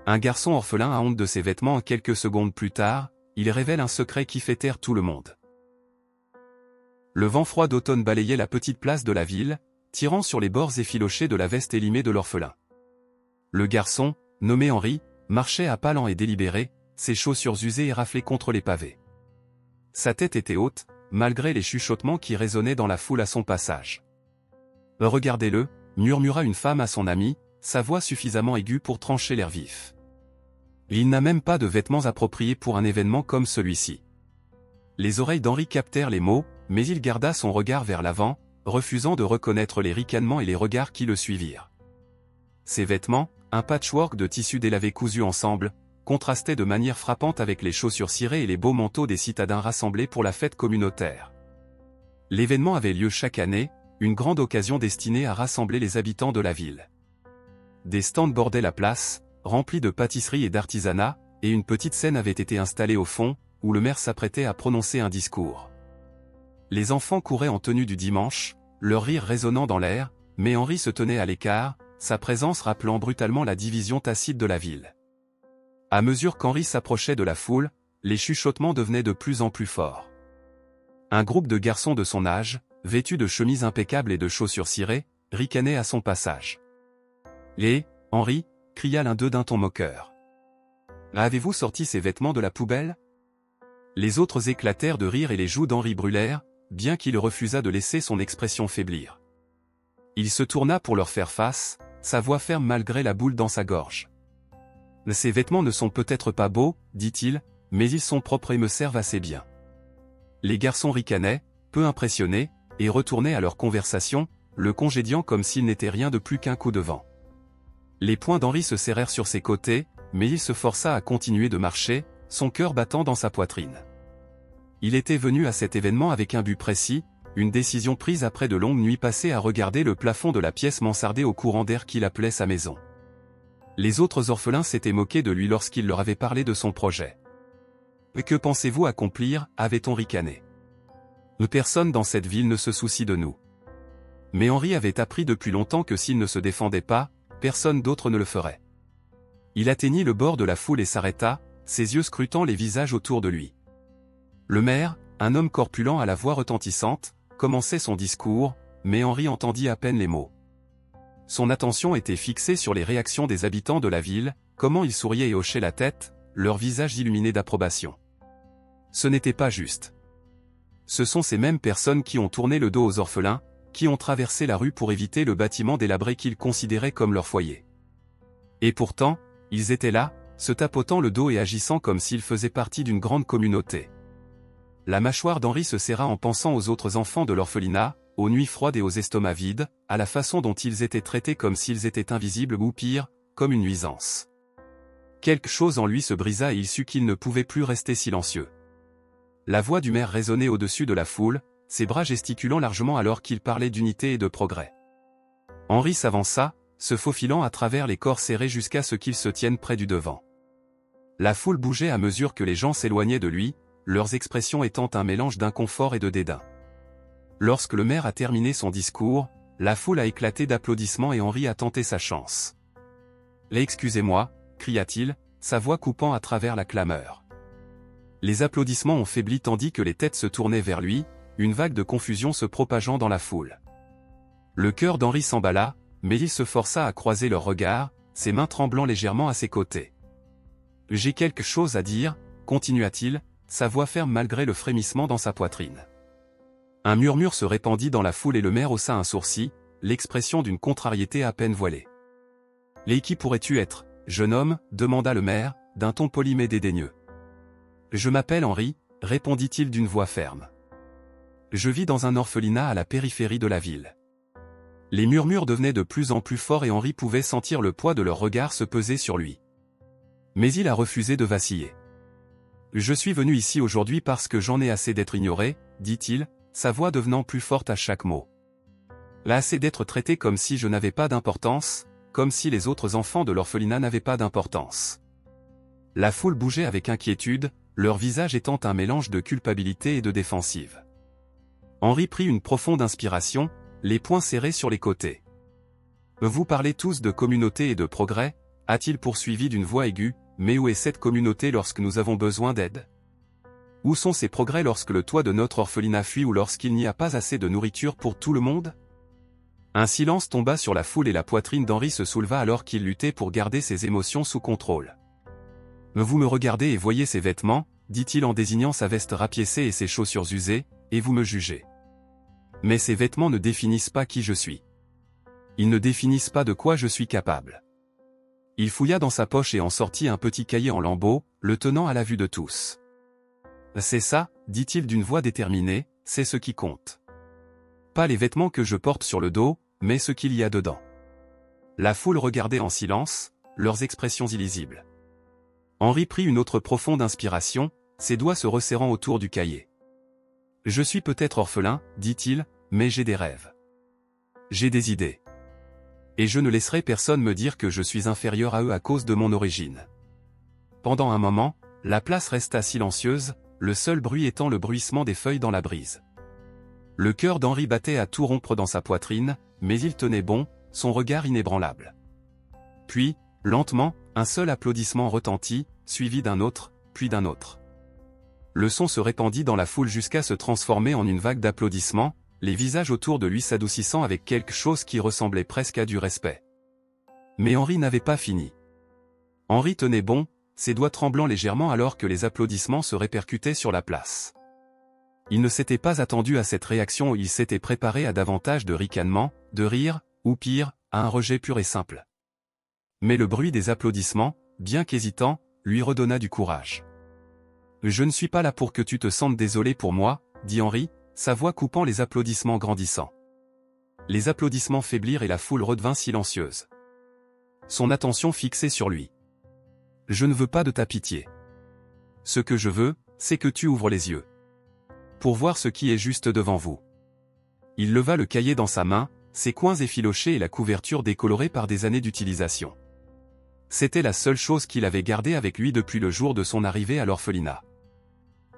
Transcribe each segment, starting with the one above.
Un garçon orphelin a honte de ses vêtements. Quelques secondes plus tard, il révèle un secret qui fait taire tout le monde. Le vent froid d'automne balayait la petite place de la ville, tirant sur les bords effilochés de la veste élimée de l'orphelin. Le garçon, nommé Henri, marchait à pas lents et délibérés, ses chaussures usées et raflées contre les pavés. Sa tête était haute, malgré les chuchotements qui résonnaient dans la foule à son passage. « Regardez-le » murmura une femme à son ami, sa voix suffisamment aiguë pour trancher l'air vif. Il n'a même pas de vêtements appropriés pour un événement comme celui-ci. Les oreilles d'Henri captèrent les mots, mais il garda son regard vers l'avant, refusant de reconnaître les ricanements et les regards qui le suivirent. Ses vêtements, un patchwork de tissus délavés cousus ensemble, contrastaient de manière frappante avec les chaussures cirées et les beaux manteaux des citadins rassemblés pour la fête communautaire. L'événement avait lieu chaque année, une grande occasion destinée à rassembler les habitants de la ville. Des stands bordaient la place, remplis de pâtisseries et d'artisanat, et une petite scène avait été installée au fond, où le maire s'apprêtait à prononcer un discours. Les enfants couraient en tenue du dimanche, leur rire résonnant dans l'air, mais Henri se tenait à l'écart, sa présence rappelant brutalement la division tacite de la ville. À mesure qu'Henri s'approchait de la foule, les chuchotements devenaient de plus en plus forts. Un groupe de garçons de son âge, vêtus de chemises impeccables et de chaussures cirées, ricanait à son passage. « Eh, Henri » cria l'un d'eux d'un ton moqueur. « Avez-vous sorti ces vêtements de la poubelle ?» Les autres éclatèrent de rire et les joues d'Henri brûlèrent, bien qu'il refusât de laisser son expression faiblir. Il se tourna pour leur faire face, sa voix ferme malgré la boule dans sa gorge. « Ces vêtements ne sont peut-être pas beaux, dit-il, mais ils sont propres et me servent assez bien. » Les garçons ricanaient, peu impressionnés, et retournaient à leur conversation, le congédiant comme s'il n'était rien de plus qu'un coup de vent. Les poings d'Henri se serrèrent sur ses côtés, mais il se força à continuer de marcher, son cœur battant dans sa poitrine. Il était venu à cet événement avec un but précis, une décision prise après de longues nuits passées à regarder le plafond de la pièce mansardée au courant d'air qu'il appelait sa maison. Les autres orphelins s'étaient moqués de lui lorsqu'il leur avait parlé de son projet. « Que pensez-vous accomplir » avait-on ricané. « Personne dans cette ville ne se soucie de nous. » Mais Henri avait appris depuis longtemps que s'il ne se défendait pas, personne d'autre ne le ferait. Il atteignit le bord de la foule et s'arrêta, ses yeux scrutant les visages autour de lui. Le maire, un homme corpulent à la voix retentissante, commençait son discours, mais Henri entendit à peine les mots. Son attention était fixée sur les réactions des habitants de la ville, comment ils souriaient et hochaient la tête, leurs visages illuminés d'approbation. Ce n'était pas juste. Ce sont ces mêmes personnes qui ont tourné le dos aux orphelins, qui ont traversé la rue pour éviter le bâtiment délabré qu'ils considéraient comme leur foyer. Et pourtant, ils étaient là, se tapotant le dos et agissant comme s'ils faisaient partie d'une grande communauté. La mâchoire d'Henri se serra en pensant aux autres enfants de l'orphelinat, aux nuits froides et aux estomacs vides, à la façon dont ils étaient traités comme s'ils étaient invisibles ou pire, comme une nuisance. Quelque chose en lui se brisa et il sut qu'il ne pouvait plus rester silencieux. La voix du maire résonnait au-dessus de la foule, ses bras gesticulant largement alors qu'il parlait d'unité et de progrès. Henri s'avança, se faufilant à travers les corps serrés jusqu'à ce qu'il se tienne près du devant. La foule bougeait à mesure que les gens s'éloignaient de lui, leurs expressions étant un mélange d'inconfort et de dédain. Lorsque le maire a terminé son discours, la foule a éclaté d'applaudissements et Henri a tenté sa chance. « Excusez-moi » cria-t-il, sa voix coupant à travers la clameur. Les applaudissements ont faibli tandis que les têtes se tournaient vers lui, une vague de confusion se propageant dans la foule. Le cœur d'Henri s'emballa, mais il se força à croiser leurs regards, ses mains tremblant légèrement à ses côtés. « J'ai quelque chose à dire » continua-t-il, sa voix ferme malgré le frémissement dans sa poitrine. Un murmure se répandit dans la foule et le maire haussa un sourcil, l'expression d'une contrariété à peine voilée. « Et qui pourrais-tu être, jeune homme » demanda le maire, d'un ton poli mais dédaigneux. « Je m'appelle Henri » répondit-il d'une voix ferme. « Je vis dans un orphelinat à la périphérie de la ville. » Les murmures devenaient de plus en plus forts et Henri pouvait sentir le poids de leurs regards se peser sur lui. Mais il a refusé de vaciller. « Je suis venu ici aujourd'hui parce que j'en ai assez d'être ignoré, » dit-il, sa voix devenant plus forte à chaque mot. « Assez d'être traité comme si je n'avais pas d'importance, comme si les autres enfants de l'orphelinat n'avaient pas d'importance. » La foule bougeait avec inquiétude, leur visage étant un mélange de culpabilité et de défensive. Henri prit une profonde inspiration, les poings serrés sur les côtés. « Vous parlez tous de communauté et de progrès, a-t-il poursuivi d'une voix aiguë, mais où est cette communauté lorsque nous avons besoin d'aide? Où sont ces progrès lorsque le toit de notre orphelinat fuit ou lorsqu'il n'y a pas assez de nourriture pour tout le monde? Un silence tomba sur la foule et la poitrine d'Henri se souleva alors qu'il luttait pour garder ses émotions sous contrôle. « Vous me regardez et voyez ces vêtements, dit-il en désignant sa veste rapiécée et ses chaussures usées, et vous me jugez. Mais ces vêtements ne définissent pas qui je suis. Ils ne définissent pas de quoi je suis capable. » Il fouilla dans sa poche et en sortit un petit cahier en lambeaux, le tenant à la vue de tous. « C'est ça, dit-il d'une voix déterminée, c'est ce qui compte. Pas les vêtements que je porte sur le dos, mais ce qu'il y a dedans. » La foule regardait en silence, leurs expressions illisibles. Henri prit une autre profonde inspiration, ses doigts se resserrant autour du cahier. « Je suis peut-être orphelin, dit-il, mais j'ai des rêves. J'ai des idées. Et je ne laisserai personne me dire que je suis inférieur à eux à cause de mon origine. » Pendant un moment, la place resta silencieuse, le seul bruit étant le bruissement des feuilles dans la brise. Le cœur d'Henri battait à tout rompre dans sa poitrine, mais il tenait bon, son regard inébranlable. Puis, lentement, un seul applaudissement retentit, suivi d'un autre, puis d'un autre. Le son se répandit dans la foule jusqu'à se transformer en une vague d'applaudissements, les visages autour de lui s'adoucissant avec quelque chose qui ressemblait presque à du respect. Mais Henri n'avait pas fini. Henri tenait bon, ses doigts tremblant légèrement alors que les applaudissements se répercutaient sur la place. Il ne s'était pas attendu à cette réaction, il s'était préparé à davantage de ricanements, de rires, ou pire, à un rejet pur et simple. Mais le bruit des applaudissements, bien qu'hésitant, lui redonna du courage. « Je ne suis pas là pour que tu te sentes désolé pour moi, » dit Henri, sa voix coupant les applaudissements grandissants. Les applaudissements faiblirent et la foule redevint silencieuse. Son attention fixée sur lui. « Je ne veux pas de ta pitié. Ce que je veux, c'est que tu ouvres les yeux. Pour voir ce qui est juste devant vous. » Il leva le cahier dans sa main, ses coins effilochés et la couverture décolorée par des années d'utilisation. C'était la seule chose qu'il avait gardée avec lui depuis le jour de son arrivée à l'orphelinat.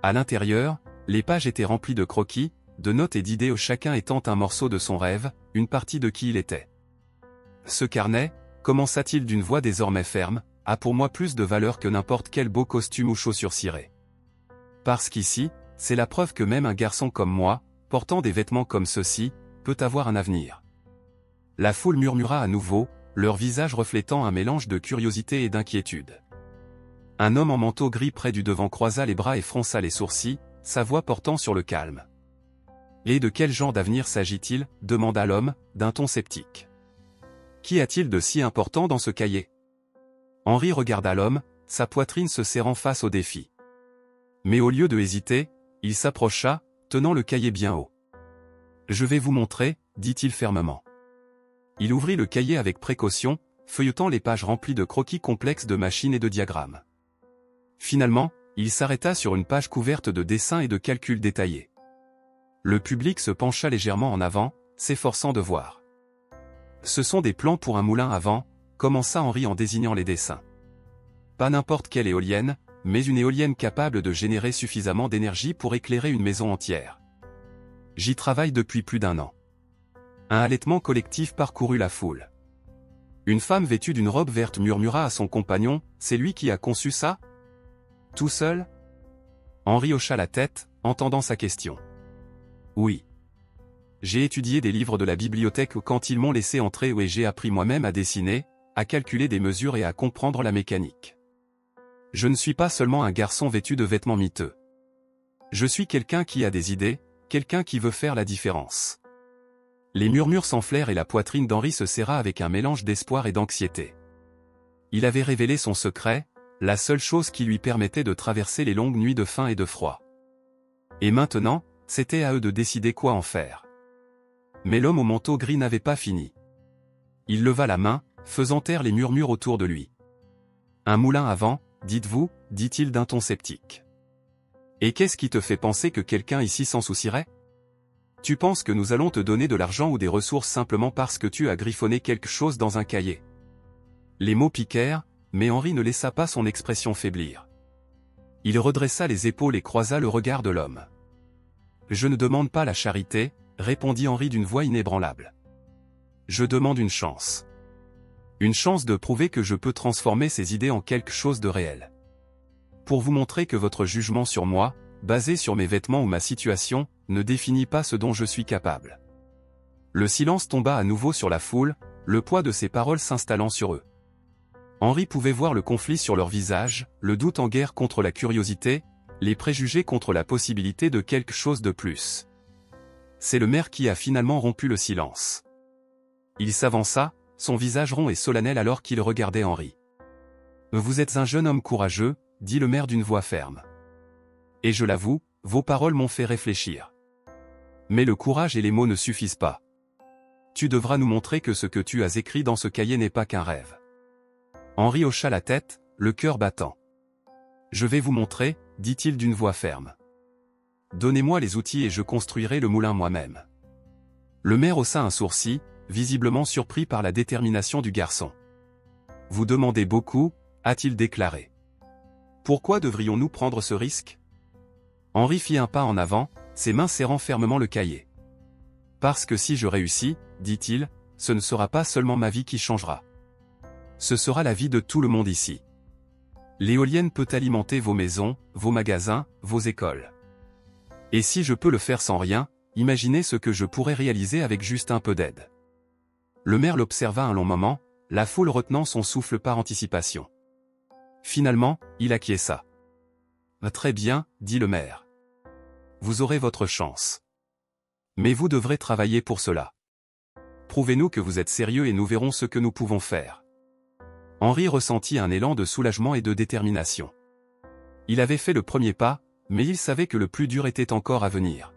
À l'intérieur, les pages étaient remplies de croquis, de notes et d'idées, chacun étant un morceau de son rêve, une partie de qui il était. « Ce carnet, commença-t-il d'une voix désormais ferme, a pour moi plus de valeur que n'importe quel beau costume ou chaussures cirées. Parce qu'ici, c'est la preuve que même un garçon comme moi, portant des vêtements comme ceux-ci, peut avoir un avenir. » La foule murmura à nouveau, leur visage reflétant un mélange de curiosité et d'inquiétude. Un homme en manteau gris près du devant croisa les bras et fronça les sourcils, sa voix portant sur le calme. « Et de quel genre d'avenir s'agit-il » demanda l'homme, d'un ton sceptique. « Qu'y a-t-il de si important dans ce cahier ?» Henri regarda l'homme, sa poitrine se serrant face au défi. Mais au lieu de hésiter, il s'approcha, tenant le cahier bien haut. « Je vais vous montrer, » dit-il fermement. Il ouvrit le cahier avec précaution, feuilletant les pages remplies de croquis complexes de machines et de diagrammes. Finalement, il s'arrêta sur une page couverte de dessins et de calculs détaillés. Le public se pencha légèrement en avant, s'efforçant de voir. « Ce sont des plans pour un moulin à vent », commença Henri en désignant les dessins. « Pas n'importe quelle éolienne, mais une éolienne capable de générer suffisamment d'énergie pour éclairer une maison entière. J'y travaille depuis plus d'1 an. » Un halètement collectif parcourut la foule. Une femme vêtue d'une robe verte murmura à son compagnon, « C'est lui qui a conçu ça ? Tout seul ?» Henri hocha la tête, entendant sa question. « Oui. J'ai étudié des livres de la bibliothèque quand ils m'ont laissé entrer et j'ai appris moi-même à dessiner, à calculer des mesures et à comprendre la mécanique. Je ne suis pas seulement un garçon vêtu de vêtements miteux. Je suis quelqu'un qui a des idées, quelqu'un qui veut faire la différence. » Les murmures s'enflèrent et la poitrine d'Henri se serra avec un mélange d'espoir et d'anxiété. Il avait révélé son secret, la seule chose qui lui permettait de traverser les longues nuits de faim et de froid. Et maintenant, c'était à eux de décider quoi en faire. Mais l'homme au manteau gris n'avait pas fini. Il leva la main, faisant taire les murmures autour de lui. « Un moulin à vent, dites-vous » dit-il d'un ton sceptique. « Et qu'est-ce qui te fait penser que quelqu'un ici s'en soucierait ? Tu penses que nous allons te donner de l'argent ou des ressources simplement parce que tu as griffonné quelque chose dans un cahier ?» Les mots piquèrent, mais Henri ne laissa pas son expression faiblir. Il redressa les épaules et croisa le regard de l'homme. « Je ne demande pas la charité, » répondit Henri d'une voix inébranlable. « Je demande une chance. Une chance de prouver que je peux transformer ces idées en quelque chose de réel. Pour vous montrer que votre jugement sur moi, basé sur mes vêtements ou ma situation, ne définit pas ce dont je suis capable. Le silence tomba à nouveau sur la foule, le poids de ses paroles s'installant sur eux. Henri pouvait voir le conflit sur leur visage, le doute en guerre contre la curiosité, les préjugés contre la possibilité de quelque chose de plus. C'est le maire qui a finalement rompu le silence. Il s'avança, son visage rond et solennel alors qu'il regardait Henri. « Vous êtes un jeune homme courageux, » dit le maire d'une voix ferme. « Et je l'avoue, vos paroles m'ont fait réfléchir. Mais le courage et les mots ne suffisent pas. Tu devras nous montrer que ce que tu as écrit dans ce cahier n'est pas qu'un rêve. » Henri hocha la tête, le cœur battant. « Je vais vous montrer, » dit-il d'une voix ferme. « Donnez-moi les outils et je construirai le moulin moi-même. » Le maire haussa un sourcil, visiblement surpris par la détermination du garçon. « Vous demandez beaucoup, » a-t-il déclaré. « Pourquoi devrions-nous prendre ce risque ?» Henri fit un pas en avant, ses mains serrant fermement le cahier. « Parce que si je réussis, » dit-il, « ce ne sera pas seulement ma vie qui changera. Ce sera la vie de tout le monde ici. L'éolienne peut alimenter vos maisons, vos magasins, vos écoles. Et si je peux le faire sans rien, imaginez ce que je pourrais réaliser avec juste un peu d'aide. » Le maire l'observa un long moment, la foule retenant son souffle par anticipation. Finalement, il acquiesça. « Très bien, » dit le maire. « Vous aurez votre chance. Mais vous devrez travailler pour cela. Prouvez-nous que vous êtes sérieux et nous verrons ce que nous pouvons faire. » Henri ressentit un élan de soulagement et de détermination. Il avait fait le premier pas, mais il savait que le plus dur était encore à venir.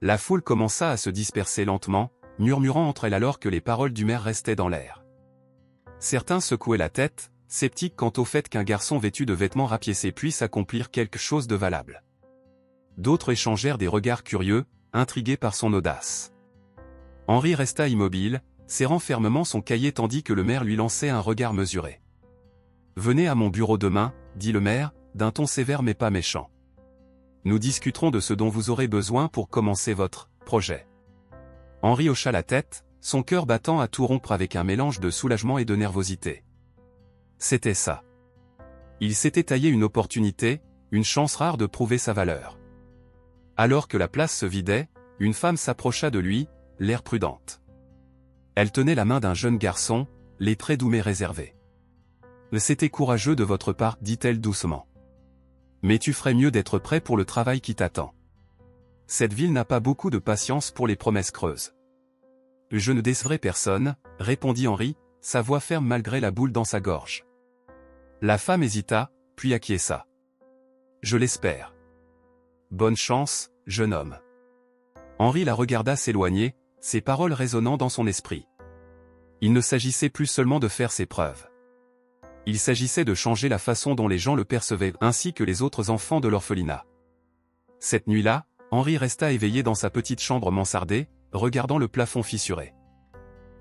La foule commença à se disperser lentement, murmurant entre elles alors que les paroles du maire restaient dans l'air. Certains secouaient la tête, sceptiques quant au fait qu'un garçon vêtu de vêtements rapiécés puisse accomplir quelque chose de valable. D'autres échangèrent des regards curieux, intrigués par son audace. Henri resta immobile, serrant fermement son cahier tandis que le maire lui lançait un regard mesuré. « Venez à mon bureau demain, » dit le maire, d'un ton sévère mais pas méchant. « Nous discuterons de ce dont vous aurez besoin pour commencer votre projet. » Henri hocha la tête, son cœur battant à tout rompre avec un mélange de soulagement et de nervosité. C'était ça. Il s'était taillé une opportunité, une chance rare de prouver sa valeur. Alors que la place se vidait, une femme s'approcha de lui, l'air prudente. Elle tenait la main d'un jeune garçon, les traits doux mais réservés. « C'était courageux de votre part, dit-elle doucement. Mais tu ferais mieux d'être prêt pour le travail qui t'attend. Cette ville n'a pas beaucoup de patience pour les promesses creuses. » « Je ne décevrai personne, » répondit Henri, sa voix ferme malgré la boule dans sa gorge. La femme hésita, puis acquiesça. « Je l'espère. Bonne chance, jeune homme. » Henri la regarda s'éloigner, ses paroles résonnant dans son esprit. Il ne s'agissait plus seulement de faire ses preuves. Il s'agissait de changer la façon dont les gens le percevaient, ainsi que les autres enfants de l'orphelinat. Cette nuit-là, Henri resta éveillé dans sa petite chambre mansardée, regardant le plafond fissuré.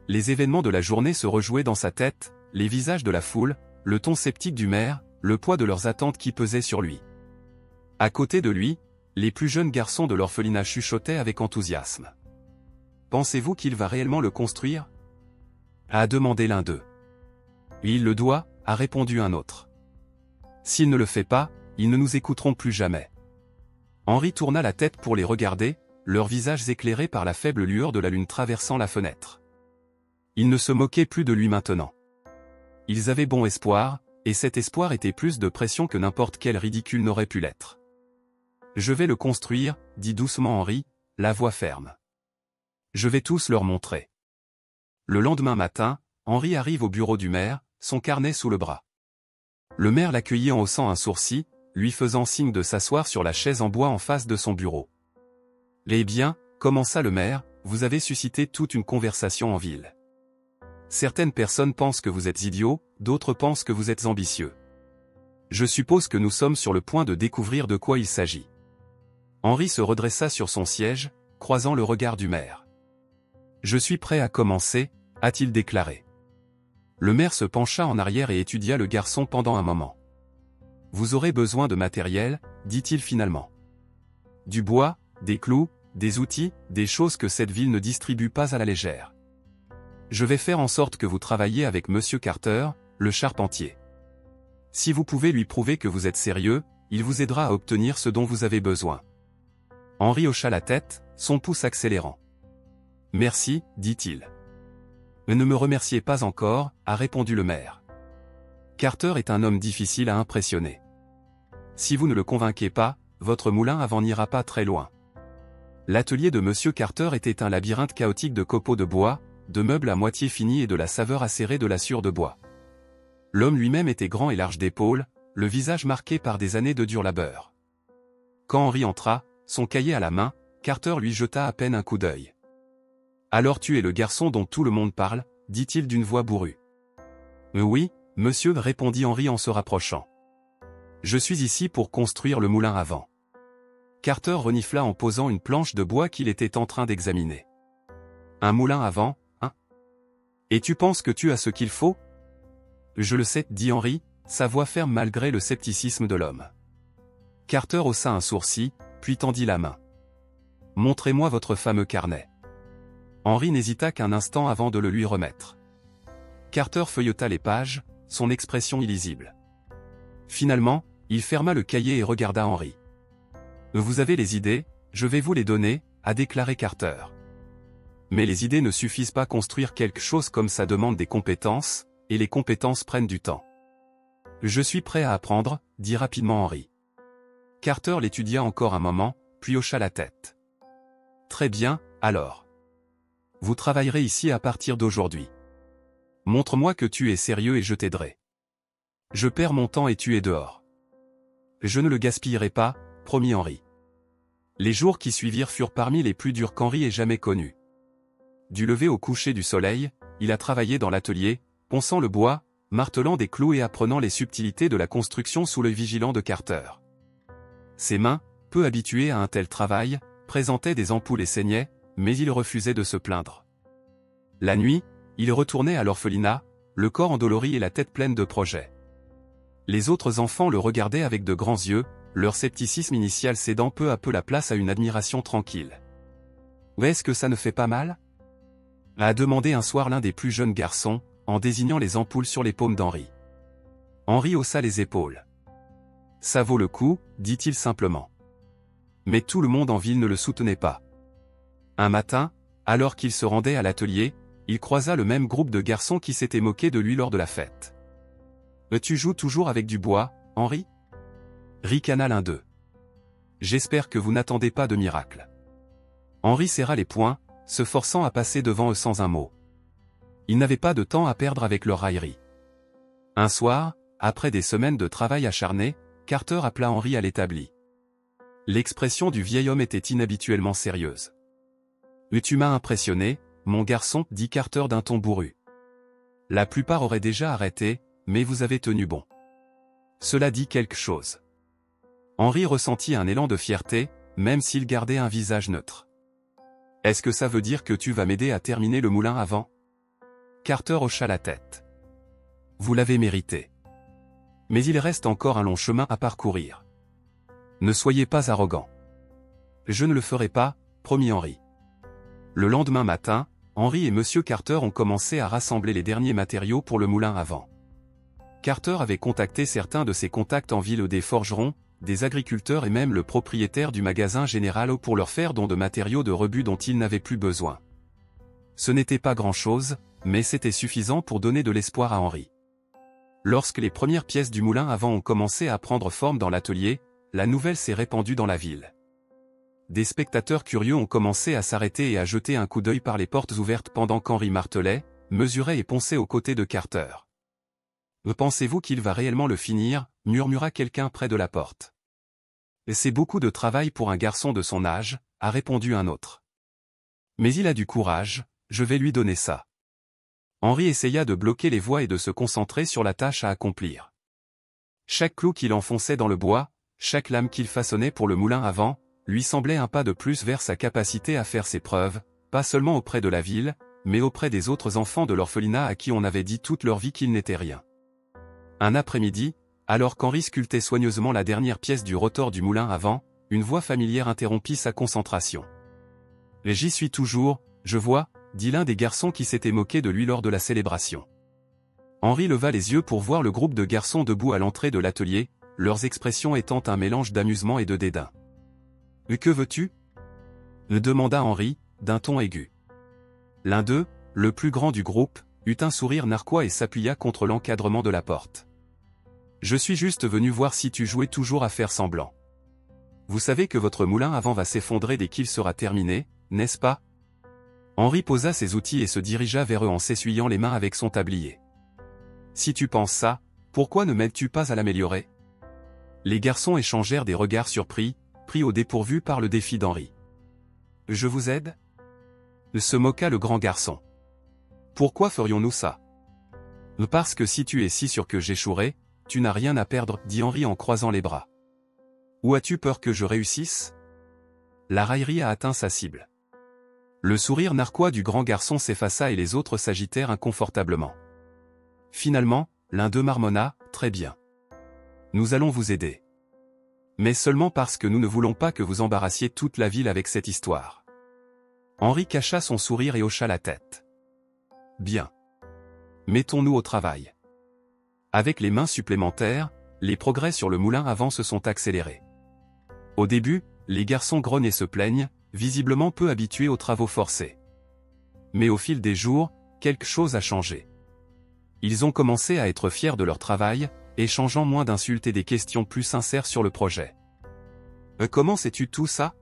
Les événements de la journée se rejouaient dans sa tête, les visages de la foule, le ton sceptique du maire, le poids de leurs attentes qui pesaient sur lui. À côté de lui, les plus jeunes garçons de l'orphelinat chuchotaient avec enthousiasme. « Pensez-vous qu'il va réellement le construire ?» a demandé l'un d'eux. « Il le doit », a répondu un autre. « S'il ne le fait pas, ils ne nous écouteront plus jamais. » Henri tourna la tête pour les regarder, leurs visages éclairés par la faible lueur de la lune traversant la fenêtre. Ils ne se moquaient plus de lui maintenant. Ils avaient bon espoir, et cet espoir était plus de pression que n'importe quel ridicule n'aurait pu l'être. « Je vais le construire, » dit doucement Henri, la voix ferme. « Je vais tous leur montrer. » Le lendemain matin, Henri arrive au bureau du maire, son carnet sous le bras. Le maire l'accueillit en haussant un sourcil, lui faisant signe de s'asseoir sur la chaise en bois en face de son bureau. « Eh bien, » commença le maire, « vous avez suscité toute une conversation en ville. Certaines personnes pensent que vous êtes idiot, d'autres pensent que vous êtes ambitieux. Je suppose que nous sommes sur le point de découvrir de quoi il s'agit. » Henri se redressa sur son siège, croisant le regard du maire. « Je suis prêt à commencer, » a-t-il déclaré. Le maire se pencha en arrière et étudia le garçon pendant un moment. « Vous aurez besoin de matériel, » dit-il finalement. « Du bois, des clous, des outils, des choses que cette ville ne distribue pas à la légère. Je vais faire en sorte que vous travailliez avec Monsieur Carter, le charpentier. Si vous pouvez lui prouver que vous êtes sérieux, il vous aidera à obtenir ce dont vous avez besoin. » Henry hocha la tête, son pouce accélérant. « Merci, dit-il. »« Ne me remerciez pas encore, » a répondu le maire. « Carter est un homme difficile à impressionner. Si vous ne le convainquez pas, votre moulin à vent n'ira pas très loin. » L'atelier de Monsieur Carter était un labyrinthe chaotique de copeaux de bois, de meubles à moitié finis et de la saveur acérée de la sciure de bois. L'homme lui-même était grand et large d'épaules, le visage marqué par des années de dur labeur. Quand Henry entra, son cahier à la main, Carter lui jeta à peine un coup d'œil. « Alors tu es le garçon dont tout le monde parle, » dit-il d'une voix bourrue. « Oui, monsieur, » répondit Henry en se rapprochant. « Je suis ici pour construire le moulin à vent. » Carter renifla en posant une planche de bois qu'il était en train d'examiner. « Un moulin à vent, hein? Et tu penses que tu as ce qu'il faut? » « Je le sais, » dit Henry, sa voix ferme malgré le scepticisme de l'homme. Carter haussa un sourcil, puis tendit la main. « Montrez-moi votre fameux carnet. » Henry n'hésita qu'un instant avant de le lui remettre. Carter feuilleta les pages, son expression illisible. Finalement, il ferma le cahier et regarda Henry. « Vous avez les idées, je vais vous les donner, » a déclaré Carter. « Mais les idées ne suffisent pas à construire quelque chose comme ça demande des compétences, et les compétences prennent du temps. »« Je suis prêt à apprendre, » dit rapidement Henry. Carter l'étudia encore un moment, puis hocha la tête. « Très bien, alors. Vous travaillerez ici à partir d'aujourd'hui. Montre-moi que tu es sérieux et je t'aiderai. Je perds mon temps et tu es dehors. »« Je ne le gaspillerai pas, » promit Henry. Les jours qui suivirent furent parmi les plus durs qu'Henry ait jamais connus. Du lever au coucher du soleil, il a travaillé dans l'atelier, ponçant le bois, martelant des clous et apprenant les subtilités de la construction sous l'œil vigilant de Carter. Ses mains, peu habituées à un tel travail, présentaient des ampoules et saignaient, mais il refusait de se plaindre. La nuit, il retournait à l'orphelinat, le corps endolori et la tête pleine de projets. Les autres enfants le regardaient avec de grands yeux, leur scepticisme initial cédant peu à peu la place à une admiration tranquille. « Est-ce que ça ne fait pas mal ?» a demandé un soir l'un des plus jeunes garçons, en désignant les ampoules sur les paumes d'Henry. Henry haussa les épaules. « Ça vaut le coup, » dit-il simplement. Mais tout le monde en ville ne le soutenait pas. Un matin, alors qu'il se rendait à l'atelier, il croisa le même groupe de garçons qui s'étaient moqués de lui lors de la fête. « Tu joues toujours avec du bois, Henry ?» ricana l'un d'eux. « J'espère que vous n'attendez pas de miracle. » Henry serra les poings, se forçant à passer devant eux sans un mot. Il n'avait pas de temps à perdre avec leur raillerie. Un soir, après des semaines de travail acharné, Carter appela Henry à l'établi. L'expression du vieil homme était inhabituellement sérieuse. « Tu m'as impressionné, mon garçon, » dit Carter d'un ton bourru. « La plupart auraient déjà arrêté, mais vous avez tenu bon. Cela dit quelque chose. » Henry ressentit un élan de fierté, même s'il gardait un visage neutre. « Est-ce que ça veut dire que tu vas m'aider à terminer le moulin à vent ?» Carter hocha la tête. « Vous l'avez mérité. Mais il reste encore un long chemin à parcourir. Ne soyez pas arrogant. »« Je ne le ferai pas, » promit Henry. Le lendemain matin, Henry et Monsieur Carter ont commencé à rassembler les derniers matériaux pour le moulin à vent. Carter avait contacté certains de ses contacts en ville, des forgerons, des agriculteurs et même le propriétaire du magasin Général pour leur faire don de matériaux de rebut dont ils n'avaient plus besoin. Ce n'était pas grand-chose, mais c'était suffisant pour donner de l'espoir à Henry. Lorsque les premières pièces du moulin à vent ont commencé à prendre forme dans l'atelier, la nouvelle s'est répandue dans la ville. Des spectateurs curieux ont commencé à s'arrêter et à jeter un coup d'œil par les portes ouvertes pendant qu'Henry martelait, mesurait et ponçait aux côtés de Carter. « Pensez-vous qu'il va réellement le finir ?» murmura quelqu'un près de la porte. « C'est beaucoup de travail pour un garçon de son âge », a répondu un autre. « Mais il a du courage, je vais lui donner ça. » Henry essaya de bloquer les voix et de se concentrer sur la tâche à accomplir. Chaque clou qu'il enfonçait dans le bois, chaque lame qu'il façonnait pour le moulin à vent, lui semblait un pas de plus vers sa capacité à faire ses preuves, pas seulement auprès de la ville, mais auprès des autres enfants de l'orphelinat à qui on avait dit toute leur vie qu'ils n'étaient rien. Un après-midi, alors qu'Henry sculptait soigneusement la dernière pièce du rotor du moulin à vent, une voix familière interrompit sa concentration. « J'y suis toujours, je vois, » dit l'un des garçons qui s'était moqué de lui lors de la célébration. Henri leva les yeux pour voir le groupe de garçons debout à l'entrée de l'atelier, leurs expressions étant un mélange d'amusement et de dédain. « Que veux-tu » demanda Henri, d'un ton aigu. L'un d'eux, le plus grand du groupe, eut un sourire narquois et s'appuya contre l'encadrement de la porte. « Je suis juste venu voir si tu jouais toujours à faire semblant. Vous savez que votre moulin à vent va s'effondrer dès qu'il sera terminé, n'est-ce pas ?» Henri posa ses outils et se dirigea vers eux en s'essuyant les mains avec son tablier. « Si tu penses ça, pourquoi ne m'aides-tu pas à l'améliorer » Les garçons échangèrent des regards surpris, pris au dépourvu par le défi d'Henri. « Je vous aide » se moqua le grand garçon. « Pourquoi ferions-nous ça ?»« Parce que si tu es si sûr que j'échouerai, tu n'as rien à perdre, » dit Henri en croisant les bras. « Ou as-tu peur que je réussisse ?» La raillerie a atteint sa cible. Le sourire narquois du grand garçon s'effaça et les autres s'agitèrent inconfortablement. Finalement, l'un d'eux marmonna, « Très bien. Nous allons vous aider. Mais seulement parce que nous ne voulons pas que vous embarrassiez toute la ville avec cette histoire. » Henri cacha son sourire et hocha la tête. « Bien. Mettons-nous au travail. » Avec les mains supplémentaires, les progrès sur le moulin à vent se sont accélérés. Au début, les garçons grognent et se plaignent, visiblement peu habitués aux travaux forcés. Mais au fil des jours, quelque chose a changé. Ils ont commencé à être fiers de leur travail, échangeant moins d'insultes et des questions plus sincères sur le projet. « Comment sais-tu tout ça ?»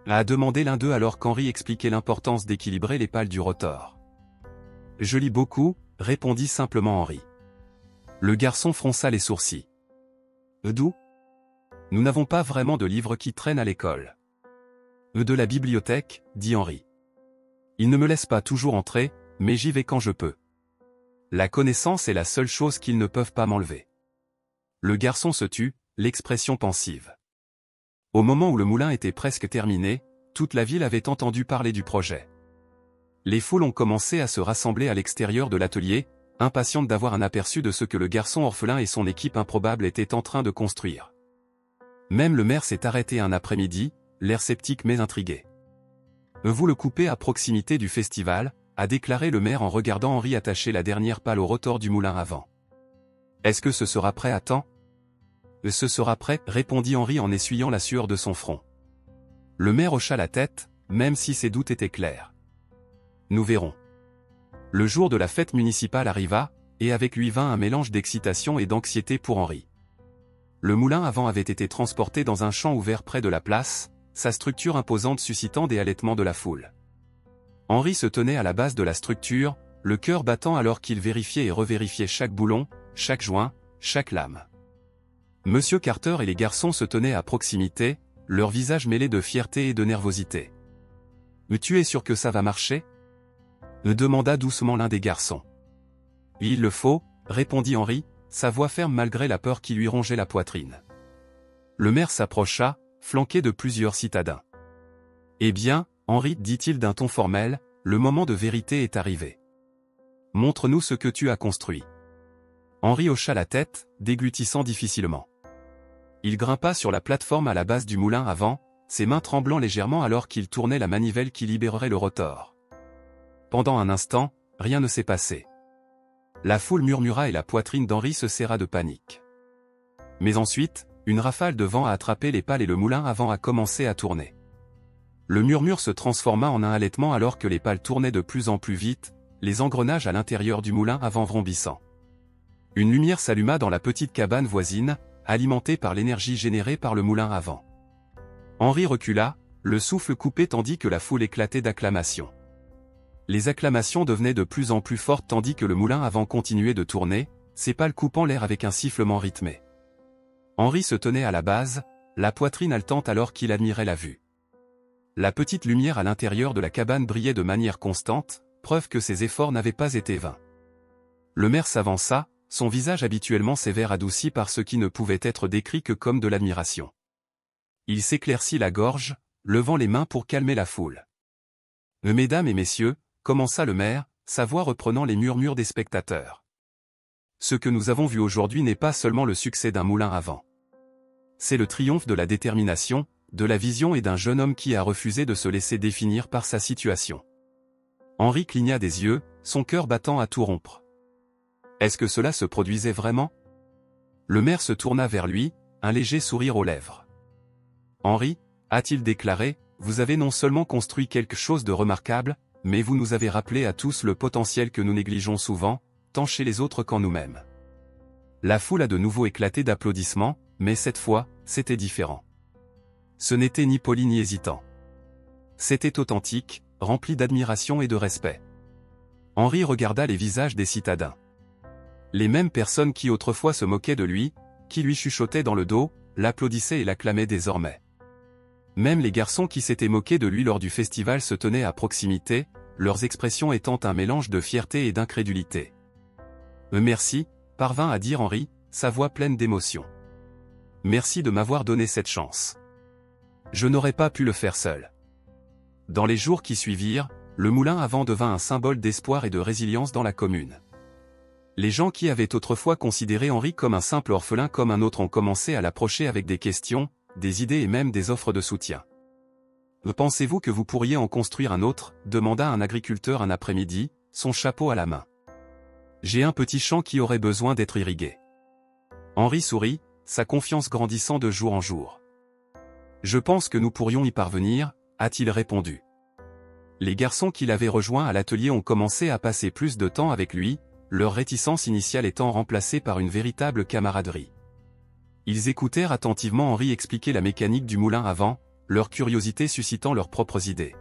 a demandé l'un d'eux alors qu'Henri expliquait l'importance d'équilibrer les pales du rotor. « Je lis beaucoup, » répondit simplement Henri. Le garçon fronça les sourcils. « D'où ? Nous n'avons pas vraiment de livres qui traînent à l'école. »« De la bibliothèque, » dit Henri. « Ils ne me laissent pas toujours entrer, mais j'y vais quand je peux. La connaissance est la seule chose qu'ils ne peuvent pas m'enlever. » Le garçon se tut, l'expression pensive. Au moment où le moulin était presque terminé, toute la ville avait entendu parler du projet. Les foules ont commencé à se rassembler à l'extérieur de l'atelier, impatientes d'avoir un aperçu de ce que le garçon orphelin et son équipe improbable étaient en train de construire. Même le maire s'est arrêté un après-midi, l'air sceptique mais intrigué. « Vous le coupez à proximité du festival », a déclaré le maire en regardant Henri attacher la dernière pale au rotor du moulin à vent. « Est-ce que ce sera prêt à temps ?»« Ce sera prêt, » répondit Henri en essuyant la sueur de son front. Le maire hocha la tête, même si ses doutes étaient clairs. « Nous verrons. » Le jour de la fête municipale arriva, et avec lui vint un mélange d'excitation et d'anxiété pour Henri. Le moulin à vent avait été transporté dans un champ ouvert près de la place, sa structure imposante suscitant des halètements de la foule. Henri se tenait à la base de la structure, le cœur battant alors qu'il vérifiait et revérifiait chaque boulon, chaque joint, chaque lame. Monsieur Carter et les garçons se tenaient à proximité, leurs visages mêlés de fierté et de nervosité. « Tu es sûr que ça va marcher ?» demanda doucement l'un des garçons. « Il le faut, » répondit Henri, sa voix ferme malgré la peur qui lui rongeait la poitrine. Le maire s'approcha, flanqué de plusieurs citadins. « Eh bien, Henri, dit-il d'un ton formel, le moment de vérité est arrivé. Montre-nous ce que tu as construit. » Henri hocha la tête, déglutissant difficilement. Il grimpa sur la plateforme à la base du moulin à vent, ses mains tremblant légèrement alors qu'il tournait la manivelle qui libérerait le rotor. Pendant un instant, rien ne s'est passé. La foule murmura et la poitrine d'Henri se serra de panique. Mais ensuite, une rafale de vent a attrapé les pales et le moulin à vent a commencé à tourner. Le murmure se transforma en un halètement alors que les pales tournaient de plus en plus vite, les engrenages à l'intérieur du moulin à vent vrombissant. Une lumière s'alluma dans la petite cabane voisine, alimentée par l'énergie générée par le moulin à vent. Henri recula, le souffle coupé tandis que la foule éclatait d'acclamations. Les acclamations devenaient de plus en plus fortes tandis que le moulin à vent continuait de tourner, ses pales coupant l'air avec un sifflement rythmé. Henri se tenait à la base, la poitrine haletante alors qu'il admirait la vue. La petite lumière à l'intérieur de la cabane brillait de manière constante, preuve que ses efforts n'avaient pas été vains. Le maire s'avança, son visage habituellement sévère adouci par ce qui ne pouvait être décrit que comme de l'admiration. Il s'éclaircit la gorge, levant les mains pour calmer la foule. « Mesdames et messieurs », commença le maire, sa voix reprenant les murmures des spectateurs. « Ce que nous avons vu aujourd'hui n'est pas seulement le succès d'un moulin à vent. C'est le triomphe de la détermination, de la vision et d'un jeune homme qui a refusé de se laisser définir par sa situation. Henri cligna des yeux, son cœur battant à tout rompre. Est-ce que cela se produisait vraiment? Le maire se tourna vers lui, un léger sourire aux lèvres. Henri, a-t-il déclaré, vous avez non seulement construit quelque chose de remarquable, mais vous nous avez rappelé à tous le potentiel que nous négligeons souvent, tant chez les autres qu'en nous-mêmes. La foule a de nouveau éclaté d'applaudissements, mais cette fois, c'était différent. Ce n'était ni poli ni hésitant. C'était authentique, rempli d'admiration et de respect. Henri regarda les visages des citadins. Les mêmes personnes qui autrefois se moquaient de lui, qui lui chuchotaient dans le dos, l'applaudissaient et l'acclamaient désormais. Même les garçons qui s'étaient moqués de lui lors du festival se tenaient à proximité, leurs expressions étant un mélange de fierté et d'incrédulité. Merci, parvint à dire Henri, sa voix pleine d'émotion. Merci de m'avoir donné cette chance. Je n'aurais pas pu le faire seul. Dans les jours qui suivirent, le moulin à vent devint un symbole d'espoir et de résilience dans la commune. Les gens qui avaient autrefois considéré Henri comme un simple orphelin comme un autre ont commencé à l'approcher avec des questions, des idées et même des offres de soutien. Pensez-vous que vous pourriez en construire un autre? Demanda un agriculteur un après-midi, son chapeau à la main. J'ai un petit champ qui aurait besoin d'être irrigué. Henri sourit, sa confiance grandissant de jour en jour. Je pense que nous pourrions y parvenir, a-t-il répondu. Les garçons qui l'avaient rejoint à l'atelier ont commencé à passer plus de temps avec lui, leur réticence initiale étant remplacée par une véritable camaraderie. Ils écoutèrent attentivement Henri expliquer la mécanique du moulin à vent, leur curiosité suscitant leurs propres idées.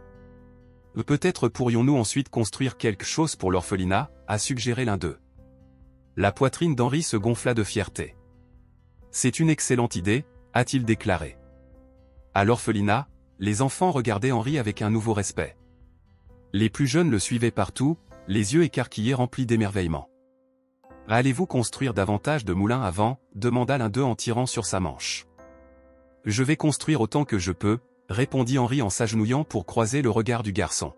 Peut-être pourrions-nous ensuite construire quelque chose pour l'orphelinat, a suggéré l'un d'eux. La poitrine d'Henri se gonfla de fierté. C'est une excellente idée, a-t-il déclaré. À l'orphelinat, les enfants regardaient Henri avec un nouveau respect. Les plus jeunes le suivaient partout, les yeux écarquillés remplis d'émerveillement. Allez-vous construire davantage de moulins à vent? Demanda l'un d'eux en tirant sur sa manche. Je vais construire autant que je peux, répondit Henri en s'agenouillant pour croiser le regard du garçon.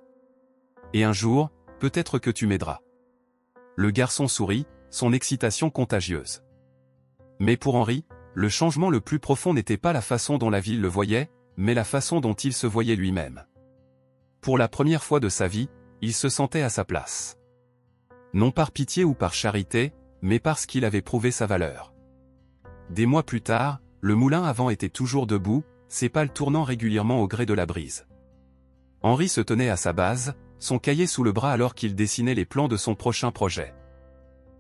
Et un jour, peut-être que tu m'aideras. Le garçon sourit, son excitation contagieuse. Mais pour Henri, le changement le plus profond n'était pas la façon dont la ville le voyait, mais la façon dont il se voyait lui-même. Pour la première fois de sa vie, il se sentait à sa place. Non par pitié ou par charité, mais parce qu'il avait prouvé sa valeur. Des mois plus tard, le moulin à vent était toujours debout, ses pales tournant régulièrement au gré de la brise. Henri se tenait à sa base, son cahier sous le bras alors qu'il dessinait les plans de son prochain projet.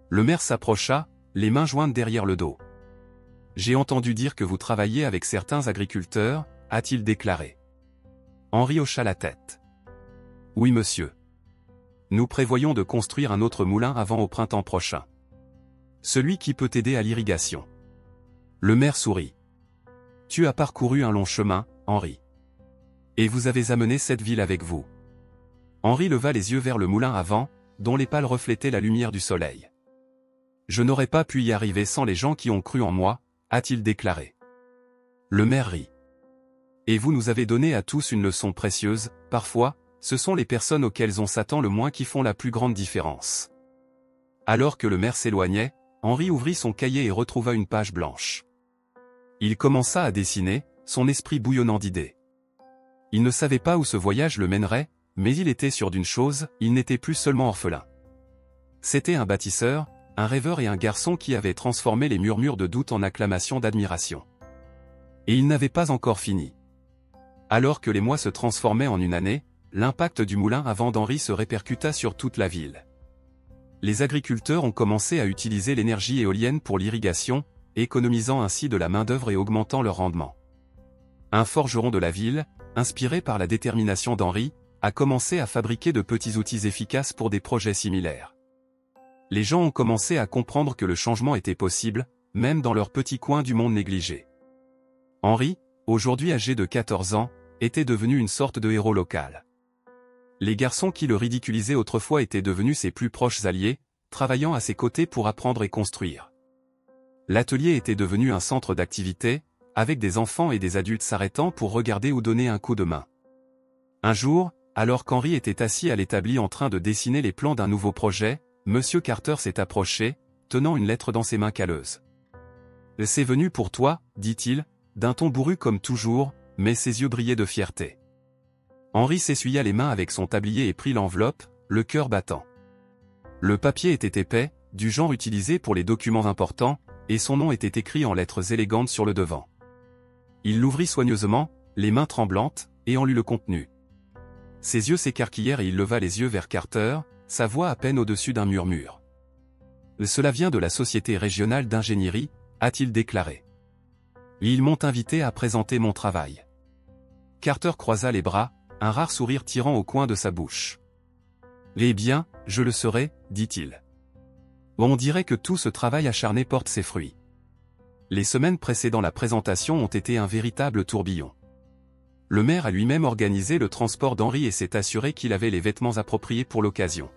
Le maire s'approcha, les mains jointes derrière le dos. « J'ai entendu dire que vous travailliez avec certains agriculteurs », a-t-il déclaré. Henri hocha la tête. « Oui monsieur. Nous prévoyons de construire un autre moulin à vent au printemps prochain. Celui qui peut aider à l'irrigation. » Le maire sourit. « Tu as parcouru un long chemin, Henri. Et vous avez amené cette ville avec vous. » Henri leva les yeux vers le moulin à vent, dont les pales reflétaient la lumière du soleil. « Je n'aurais pas pu y arriver sans les gens qui ont cru en moi, » a-t-il déclaré. Le maire rit. « Et vous nous avez donné à tous une leçon précieuse, parfois, ce sont les personnes auxquelles on s'attend le moins qui font la plus grande différence. » Alors que le maire s'éloignait, Henri ouvrit son cahier et retrouva une page blanche. Il commença à dessiner, son esprit bouillonnant d'idées. Il ne savait pas où ce voyage le mènerait, mais il était sûr d'une chose, il n'était plus seulement orphelin. C'était un bâtisseur, un rêveur et un garçon qui avait transformé les murmures de doute en acclamations d'admiration. Et il n'avait pas encore fini. Alors que les mois se transformaient en une année, l'impact du moulin à vent d'Henri se répercuta sur toute la ville. Les agriculteurs ont commencé à utiliser l'énergie éolienne pour l'irrigation, économisant ainsi de la main-d'œuvre et augmentant leur rendement. Un forgeron de la ville, inspiré par la détermination d'Henri, a commencé à fabriquer de petits outils efficaces pour des projets similaires. Les gens ont commencé à comprendre que le changement était possible, même dans leur petit coin du monde négligé. Henri, aujourd'hui âgé de 14 ans, était devenu une sorte de héros local. Les garçons qui le ridiculisaient autrefois étaient devenus ses plus proches alliés, travaillant à ses côtés pour apprendre et construire. L'atelier était devenu un centre d'activité, avec des enfants et des adultes s'arrêtant pour regarder ou donner un coup de main. Un jour, alors qu'Henri était assis à l'établi en train de dessiner les plans d'un nouveau projet, Monsieur Carter s'est approché, tenant une lettre dans ses mains calleuses. « C'est venu pour toi, dit-il, d'un ton bourru comme toujours, mais ses yeux brillaient de fierté. Henri s'essuya les mains avec son tablier et prit l'enveloppe, le cœur battant. Le papier était épais, du genre utilisé pour les documents importants, et son nom était écrit en lettres élégantes sur le devant. Il l'ouvrit soigneusement, les mains tremblantes, et en lut le contenu. Ses yeux s'écarquillèrent et il leva les yeux vers Carter, sa voix à peine au-dessus d'un murmure. « Cela vient de la Société régionale d'ingénierie », a-t-il déclaré. « Ils m'ont invité à présenter mon travail. » Carter croisa les bras, un rare sourire tirant au coin de sa bouche. « Eh bien, je le serai, dit-il. On dirait que tout ce travail acharné porte ses fruits. » Les semaines précédant la présentation ont été un véritable tourbillon. Le maire a lui-même organisé le transport d'Henri et s'est assuré qu'il avait les vêtements appropriés pour l'occasion.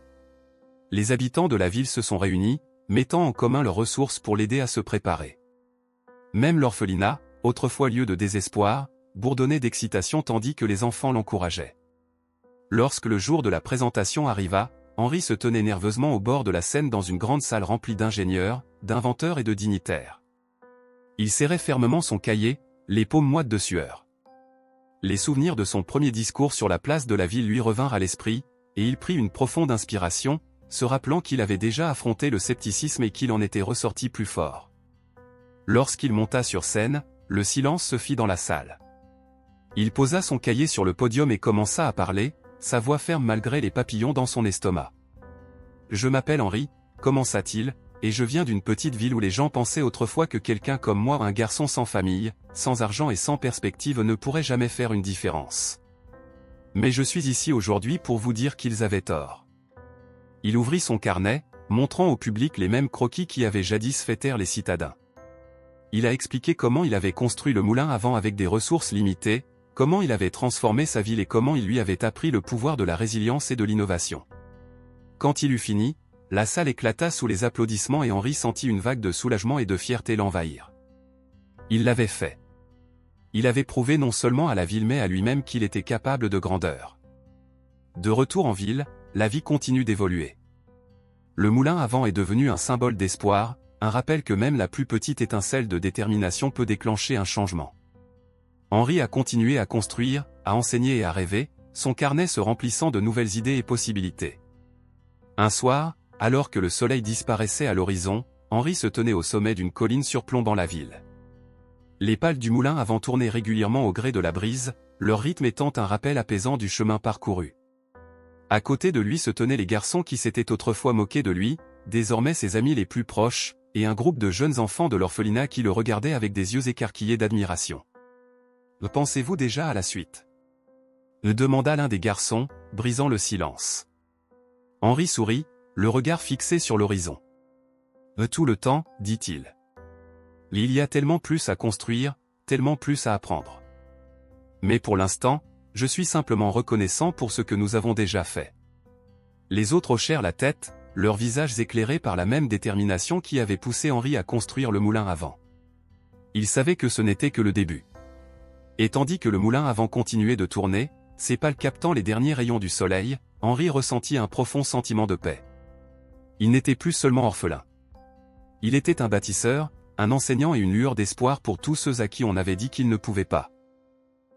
Les habitants de la ville se sont réunis, mettant en commun leurs ressources pour l'aider à se préparer. Même l'orphelinat, autrefois lieu de désespoir, bourdonnait d'excitation tandis que les enfants l'encourageaient. Lorsque le jour de la présentation arriva, Henri se tenait nerveusement au bord de la scène dans une grande salle remplie d'ingénieurs, d'inventeurs et de dignitaires. Il serrait fermement son cahier, les paumes moites de sueur. Les souvenirs de son premier discours sur la place de la ville lui revinrent à l'esprit, et il prit une profonde inspiration, se rappelant qu'il avait déjà affronté le scepticisme et qu'il en était ressorti plus fort. Lorsqu'il monta sur scène, le silence se fit dans la salle. Il posa son cahier sur le podium et commença à parler, sa voix ferme malgré les papillons dans son estomac. « Je m'appelle Henri, commença-t-il, et je viens d'une petite ville où les gens pensaient autrefois que quelqu'un comme moi, un garçon sans famille, sans argent et sans perspective ne pourrait jamais faire une différence. Mais je suis ici aujourd'hui pour vous dire qu'ils avaient tort. » Il ouvrit son carnet, montrant au public les mêmes croquis qui avaient jadis fait taire les citadins. Il a expliqué comment il avait construit le moulin à vent avec des ressources limitées, comment il avait transformé sa ville et comment il lui avait appris le pouvoir de la résilience et de l'innovation. Quand il eut fini, la salle éclata sous les applaudissements et Henri sentit une vague de soulagement et de fierté l'envahir. Il l'avait fait. Il avait prouvé non seulement à la ville mais à lui-même qu'il était capable de grandeur. De retour en ville, la vie continue d'évoluer. Le moulin à vent est devenu un symbole d'espoir, un rappel que même la plus petite étincelle de détermination peut déclencher un changement. Henri a continué à construire, à enseigner et à rêver, son carnet se remplissant de nouvelles idées et possibilités. Un soir, alors que le soleil disparaissait à l'horizon, Henri se tenait au sommet d'une colline surplombant la ville. Les pales du moulin à vent tournaient régulièrement au gré de la brise, leur rythme étant un rappel apaisant du chemin parcouru. À côté de lui se tenaient les garçons qui s'étaient autrefois moqués de lui, désormais ses amis les plus proches, et un groupe de jeunes enfants de l'orphelinat qui le regardaient avec des yeux écarquillés d'admiration. « Pensez-vous déjà à la suite ?» demanda l'un des garçons, brisant le silence. Henri sourit, le regard fixé sur l'horizon. « Tout le temps, dit-il. Il y a tellement plus à construire, tellement plus à apprendre. Mais pour l'instant, je suis simplement reconnaissant pour ce que nous avons déjà fait. » Les autres hochèrent la tête, leurs visages éclairés par la même détermination qui avait poussé Henri à construire le moulin à vent. Ils savaient que ce n'était que le début. Et tandis que le moulin à vent continuait de tourner, ses pales captant les derniers rayons du soleil, Henri ressentit un profond sentiment de paix. Il n'était plus seulement orphelin. Il était un bâtisseur, un enseignant et une lueur d'espoir pour tous ceux à qui on avait dit qu'ils ne pouvaient pas.